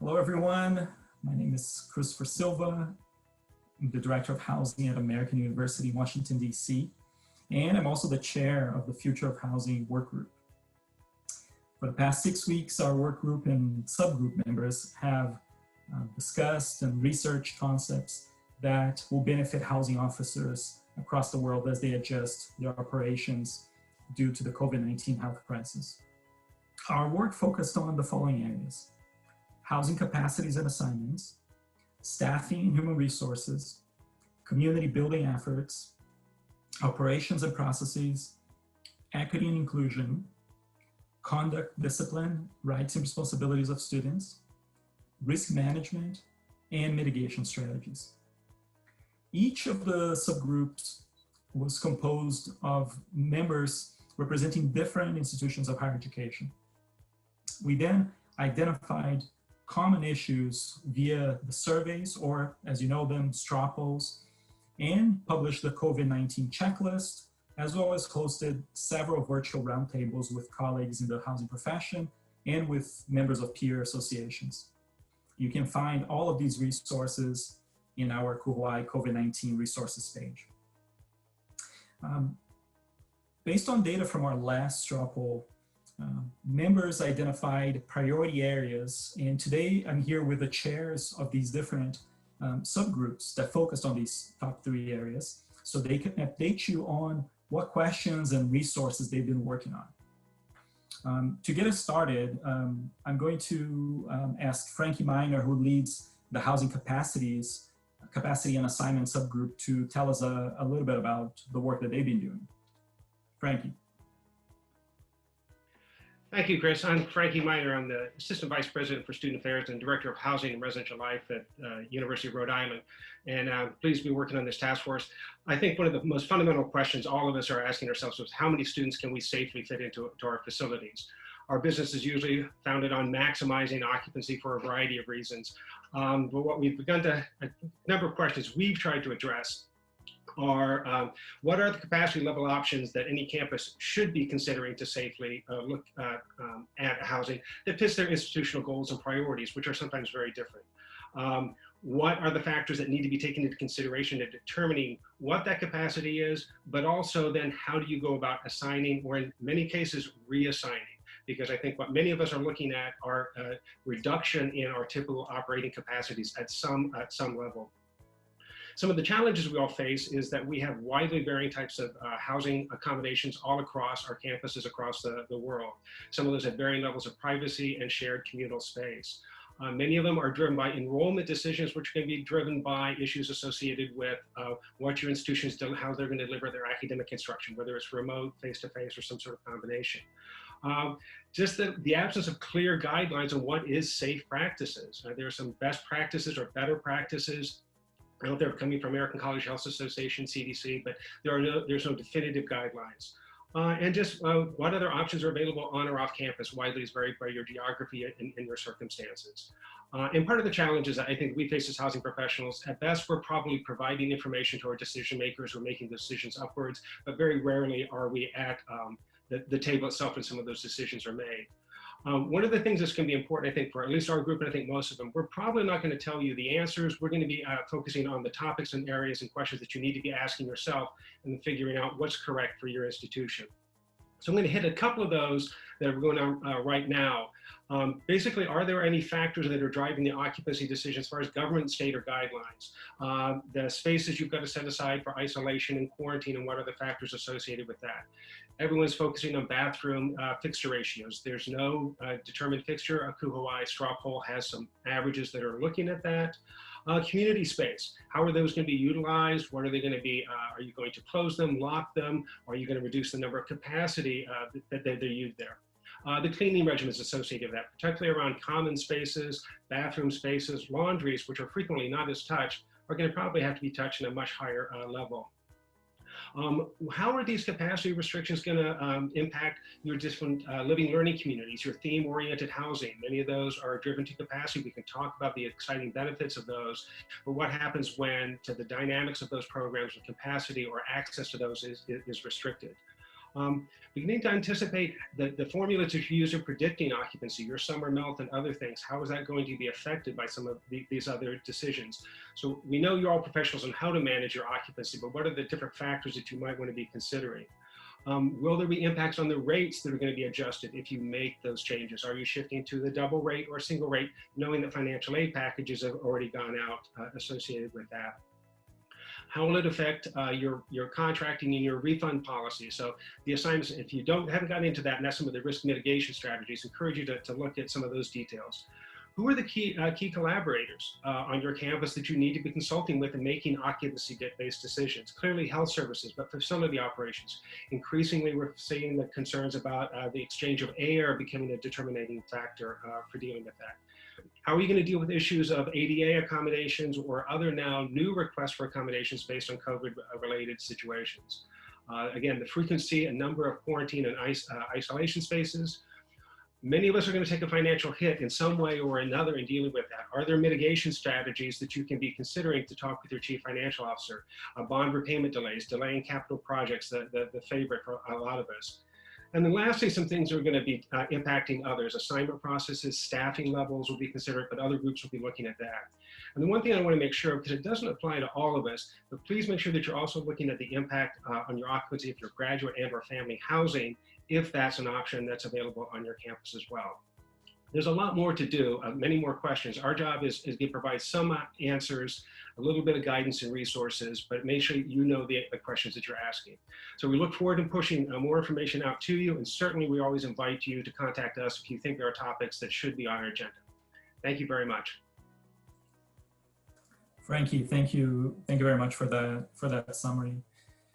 Hello, everyone. My name is Christopher Silva. I'm the Director of Housing at American University, Washington, D.C., and I'm also the chair of the Future of Housing Work Group. For the past 6 weeks, our work group and subgroup members have discussed and researched concepts that will benefit housing officers across the world as they adjust their operations due to the COVID-19 health crisis. Our work focused on the following areas: housing capacities and assignments, staffing and human resources, community building efforts, operations and processes, equity and inclusion, conduct, discipline, rights and responsibilities of students, risk management, and mitigation strategies. Each of the subgroups was composed of members representing different institutions of higher education. We then identified common issues via the surveys, or as you know them, straw polls, and published the COVID-19 checklist, as well as hosted several virtual roundtables with colleagues in the housing profession and with members of peer associations. You can find all of these resources in our ACUHO-I COVID-19 resources page. Based on data from our last straw poll, members identified priority areas, and today I'm here with the chairs of these different subgroups that focused on these top 3 areas, so they can update you on what questions and resources they've been working on. To get us started, I'm going to ask Frankie Miner, who leads the Housing Capacity and Assignment subgroup, to tell us a little bit about the work that they've been doing. Frankie. Thank you, Chris. I'm Frankie Miner. I'm the Assistant Vice President for Student Affairs and Director of Housing and Residential Life at University of Rhode Island. And I'm pleased to be working on this task force. I think one of the most fundamental questions all of us are asking ourselves is how many students can we safely fit into our facilities? Our business is usually founded on maximizing occupancy for a variety of reasons. But what we've begun to, a number of questions we've tried to address are what are the capacity level options that any campus should be considering to safely look at housing that fits their institutional goals and priorities, which are sometimes very different. What are the factors that need to be taken into consideration in determining what that capacity is, but also then how do you go about assigning, or in many cases reassigning? Because I think what many of us are looking at are a reduction in our typical operating capacities at some level. Some of the challenges we all face is that we have widely varying types of housing accommodations all across our campuses across the world. Some of those have varying levels of privacy and shared communal space. Many of them are driven by enrollment decisions, which can be driven by issues associated with what your institutions do, how they're going to deliver their academic instruction, whether it's remote, face-to-face, or some sort of combination. Just the absence of clear guidelines on what is safe practices. There are some best practices or better practices. I don't know if they're coming from American College Health Association, CDC, but there's no definitive guidelines. And just what other options are available on or off campus widely is varied by your geography and your circumstances. And part of the challenges I think we face as housing professionals, at best, we're probably providing information to our decision makers who are making decisions upwards, but very rarely are we at the table itself when some of those decisions are made. One of the things that's going to be important, I think, for at least our group, and I think most of them, we're probably not going to tell you the answers. We're going to be focusing on the topics and areas and questions that you need to be asking yourself and figuring out what's correct for your institution. So I'm going to hit a couple of those that are going on right now. Basically, are there any factors that are driving the occupancy decision as far as government, state, or guidelines? The spaces you've got to set aside for isolation and quarantine, and what are the factors associated with that? Everyone's focusing on bathroom fixture ratios. There's no determined fixture. ACUHO-I straw poll has some averages that are looking at that. Community space, how are those going to be utilized? What are they going to be? Are you going to close them, lock them? Are you going to reduce the number of capacity that they're used there? The cleaning regimens associated with that, particularly around common spaces, bathroom spaces, laundries, which are frequently not as touched, are going to probably have to be touched in a much higher level. How are these capacity restrictions going to impact your different living learning communities, your theme-oriented housing? Many of those are driven to capacity. We can talk about the exciting benefits of those, but what happens when to the dynamics of those programs with capacity or access to those is restricted? Beginning to anticipate the formulas that you use in predicting occupancy, your summer melt and other things, how is that going to be affected by some of these other decisions? So we know you're all professionals on how to manage your occupancy, but what are the different factors that you might want to be considering? Will there be impacts on the rates that are going to be adjusted if you make those changes? Are you shifting to the double rate or single rate, knowing that financial aid packages have already gone out associated with that? How will it affect your contracting and your refund policy? So the assignments, if you haven't gotten into that, and that's some of the risk mitigation strategies, encourage you to look at some of those details. Who are the key collaborators on your campus that you need to be consulting with and making occupancy-based decisions? Clearly health services, but for some of the operations, increasingly we're seeing the concerns about the exchange of air becoming a determining factor for dealing with that. How are you going to deal with issues of ADA accommodations or other now new requests for accommodations based on COVID-related situations? Again, the frequency and number of quarantine and isolation spaces. Many of us are going to take a financial hit in some way or another in dealing with that. Are there mitigation strategies that you can be considering to talk with your chief financial officer? Bond repayment delays, delaying capital projects, the favorite for a lot of us. And then lastly, some things are going to be impacting others. Assignment processes, staffing levels will be considered, but other groups will be looking at that. And the one thing I want to make sure, because it doesn't apply to all of us, but please make sure that you're also looking at the impact on your occupancy if you're graduate and or family housing, if that's an option that's available on your campus as well. There's a lot more to do, many more questions. Our job is to provide some answers, a little bit of guidance and resources, but make sure you know the questions that you're asking. So we look forward to pushing more information out to you, and certainly we always invite you to contact us if you think there are topics that should be on our agenda. Thank you very much. Frankie, thank you very much for that summary.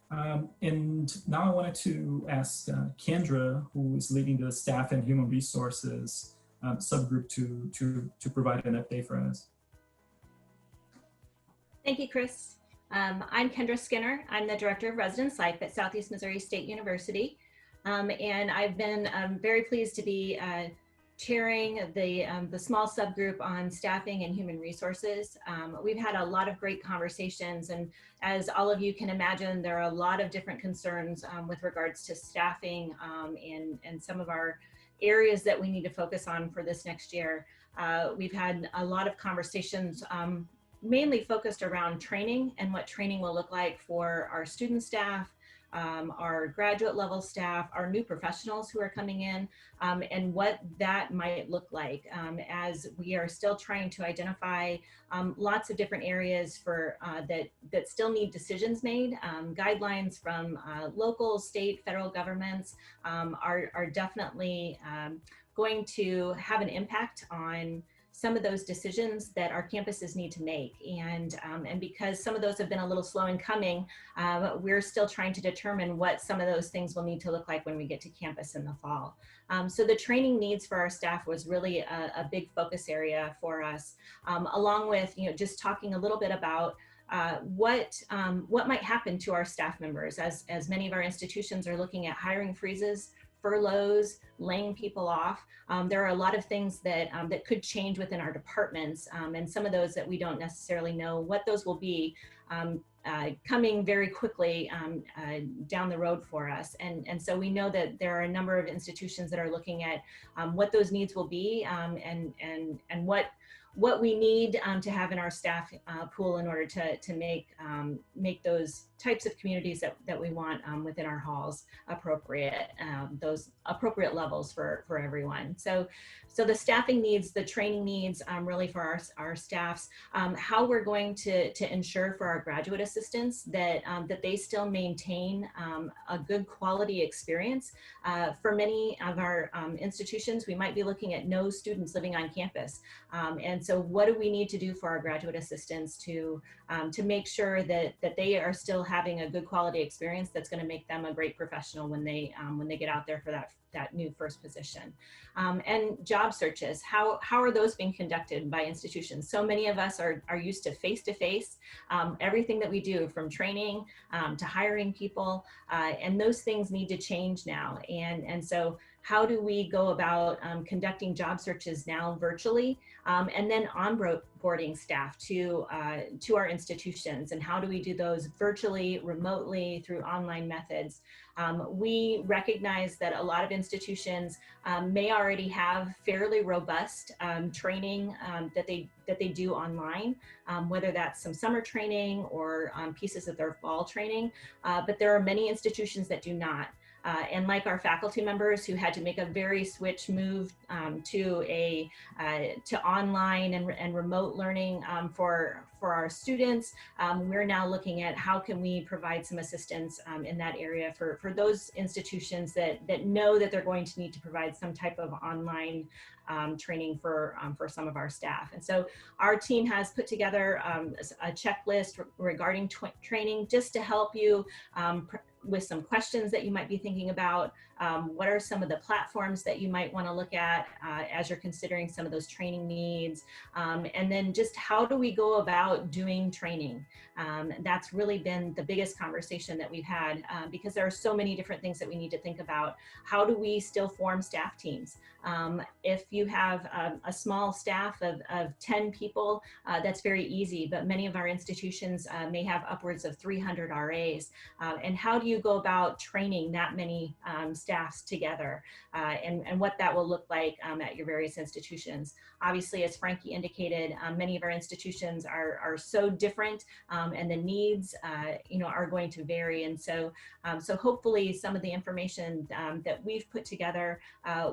And now I wanted to ask Kendra, who is leading the Staff and Human Resources subgroup, to provide an update for us. Thank you, Chris. I'm Kendra Skinner. I'm the Director of Residence Life at Southeast Missouri State University. And I've been very pleased to be chairing the small subgroup on staffing and human resources. We've had a lot of great conversations, and as all of you can imagine, there are a lot of different concerns with regards to staffing and some of our areas that we need to focus on for this next year. We've had a lot of conversations mainly focused around training and what training will look like for our student staff, our graduate level staff, our new professionals who are coming in, and what that might look like as we are still trying to identify lots of different areas for that still need decisions made. Guidelines from local, state, federal governments are definitely going to have an impact on some of those decisions that our campuses need to make. And because some of those have been a little slow in coming, we're still trying to determine what some of those things will need to look like when we get to campus in the fall. So the training needs for our staff was really a big focus area for us, along with just talking a little bit about what might happen to our staff members as many of our institutions are looking at hiring freezes, furloughs, laying people off. There are a lot of things that could change within our departments, and some of those that we don't necessarily know what those will be coming very quickly down the road for us. And so we know that there are a number of institutions that are looking at what those needs will be and what we need to have in our staff pool in order to make those types of communities that we want within our halls appropriate, those appropriate levels for everyone. So the staffing needs, the training needs really for our staffs, how we're going to ensure for our graduate assistants that they still maintain a good quality experience. For many of our institutions, we might be looking at no students living on campus. And so what do we need to do for our graduate assistants to make sure that they are still having a good quality experience that's going to make them a great professional when they get out there for that new first position. And job searches, how are those being conducted by institutions? So many of us are used to face-to-face, everything that we do from training to hiring people, and those things need to change now. And so how do we go about conducting job searches now virtually, and then onboarding staff to our institutions, and how do we do those virtually, remotely, through online methods. We recognize that a lot of institutions may already have fairly robust training that they do online, whether that's some summer training or pieces of their fall training, but there are many institutions that do not. And like our faculty members who had to make a very switch move to online and remote learning for our students, we're now looking at how can we provide some assistance in that area for those institutions that know that they're going to need to provide some type of online training for some of our staff. And so our team has put together a checklist regarding training, just to help you with some questions that you might be thinking about. What are some of the platforms that you might want to look at as you're considering some of those training needs? And then just how do we go about doing training? That's really been the biggest conversation that we've had, because there are so many different things that we need to think about. How do we still form staff teams? If you have a small staff of 10 people, that's very easy, but many of our institutions may have upwards of 300 RAs. And how do you go about training that many staffs together, and what that will look like at your various institutions? Obviously, as Frankie indicated, many of our institutions are so different, and the needs are going to vary. And so hopefully some of the information that we've put together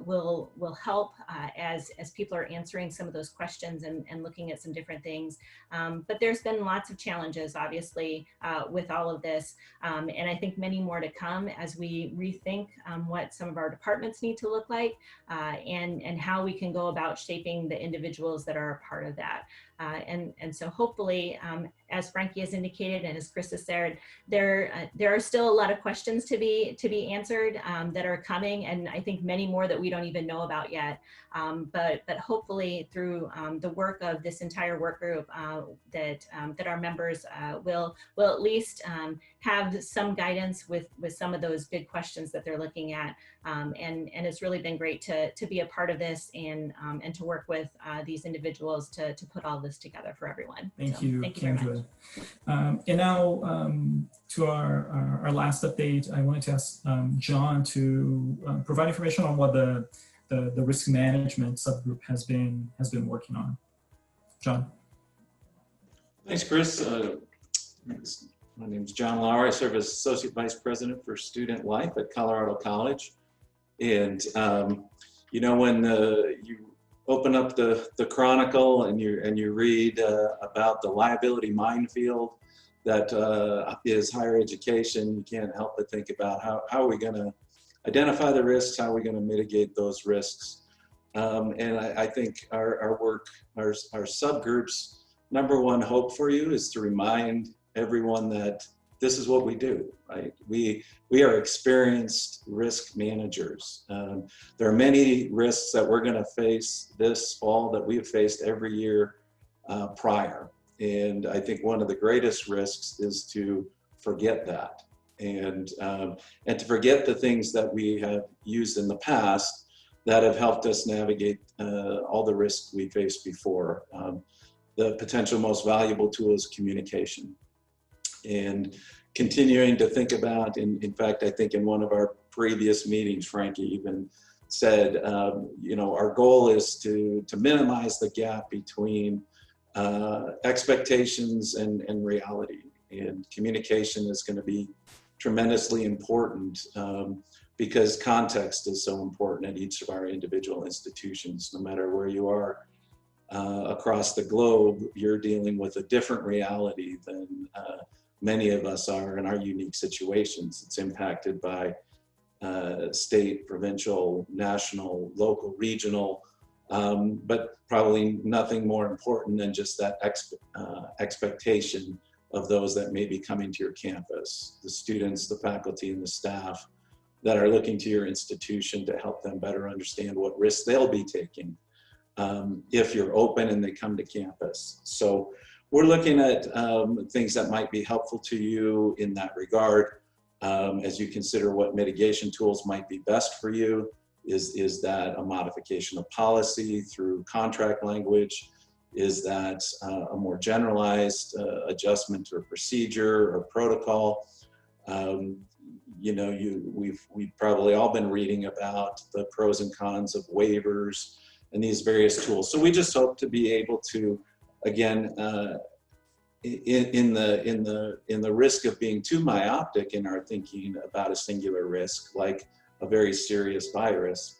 will help as people are answering some of those questions and looking at some different things. But there's been lots of challenges, obviously, with all of this, and I think many more to come as we rethink what some of our departments need to look like, and how we can go about shaping the individuals that are a part of that. And so hopefully, as Frankie has indicated and as Chris has said, there are still a lot of questions to be answered that are coming, and I think many more that we don't even know about yet. But hopefully through the work of this entire work group, that our members will at least have some guidance with some of those big questions that they're looking at. And it's really been great to be a part of this and to work with these individuals to put all this together for everyone. Thank you, Kendra. And now to our last update, I wanted to ask John to provide information on what the risk management subgroup has been working on. John. Thanks, Chris. My name is John Lauer. I serve as Associate Vice President for Student Life at Colorado College. And when you open up the Chronicle and you read about the liability minefield that is higher education, you can't help but think about how are we going to identify the risks, how are we going to mitigate those risks. And I think our work, our subgroups, number one hope for you is to remind everyone that this is what we do, right? We are experienced risk managers. There are many risks that we're going to face this fall that we've faced every year prior. And I think one of the greatest risks is to forget that and to forget the things that we have used in the past that have helped us navigate all the risks we faced before. The potential most valuable tool is communication. And continuing to think about, in fact, I think in one of our previous meetings, Frankie even said, our goal is to minimize the gap between expectations and reality. And communication is going to be tremendously important because context is so important at each of our individual institutions. No matter where you are across the globe, you're dealing with a different reality than many of us are in our unique situations. It's impacted by state, provincial, national, local, regional, but probably nothing more important than just that expectation of those that may be coming to your campus, the students, the faculty, and the staff that are looking to your institution to help them better understand what risks they'll be taking if you're open and they come to campus. So we're looking at things that might be helpful to you in that regard as you consider what mitigation tools might be best for you. Is that a modification of policy through contract language? Is that a more generalized adjustment to a procedure or protocol? You know, we've probably all been reading about the pros and cons of waivers and these various tools. So we just hope to be able to, again, in the risk of being too myopic in our thinking about a singular risk, like a very serious virus,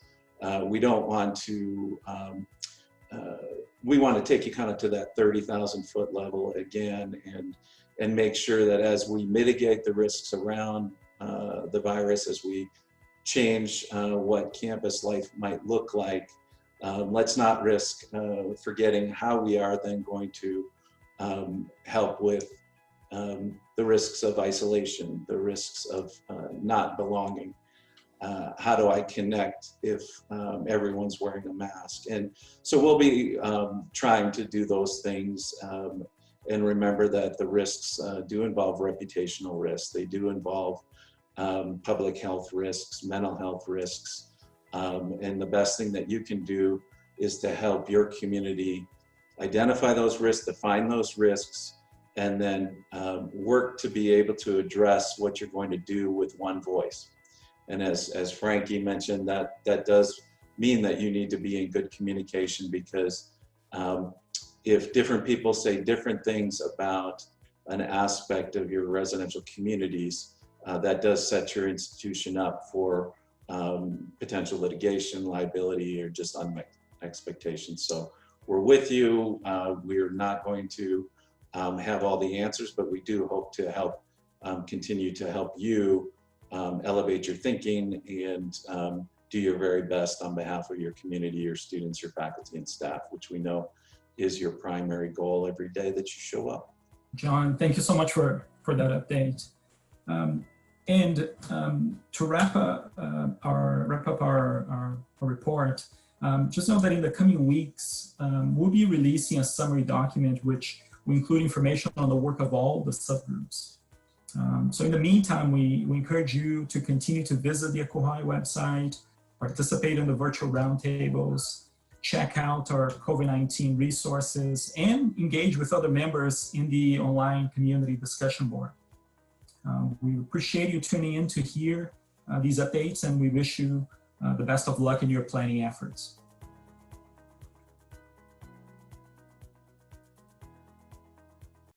we don't want to. We want to take you kind of to that 30,000 foot level again, and make sure that as we mitigate the risks around the virus, as we change what campus life might look like, let's not risk forgetting how we are then going to help with the risks of isolation, the risks of not belonging. How do I connect if everyone's wearing a mask? And so we'll be trying to do those things, and remember that the risks do involve reputational risks. They do involve public health risks, mental health risks. And the best thing that you can do is to help your community identify those risks, define those risks, and then work to be able to address what you're going to do with one voice. And as Frankie mentioned, that does mean that you need to be in good communication, because if different people say different things about an aspect of your residential communities, that does set your institution up for potential litigation, liability, or just unmet expectations. So we're with you. We're not going to have all the answers, but we do hope to help continue to help you elevate your thinking and do your very best on behalf of your community, your students, your faculty and staff, which we know is your primary goal every day that you show up. John, thank you so much for that update. To wrap up our report, just know that in the coming weeks, we'll be releasing a summary document which will include information on the work of all the subgroups. So in the meantime, we encourage you to continue to visit the ACUHO-I website, participate in the virtual roundtables, check out our COVID-19 resources, and engage with other members in the online community discussion board. We appreciate you tuning in to hear these updates, and we wish you the best of luck in your planning efforts.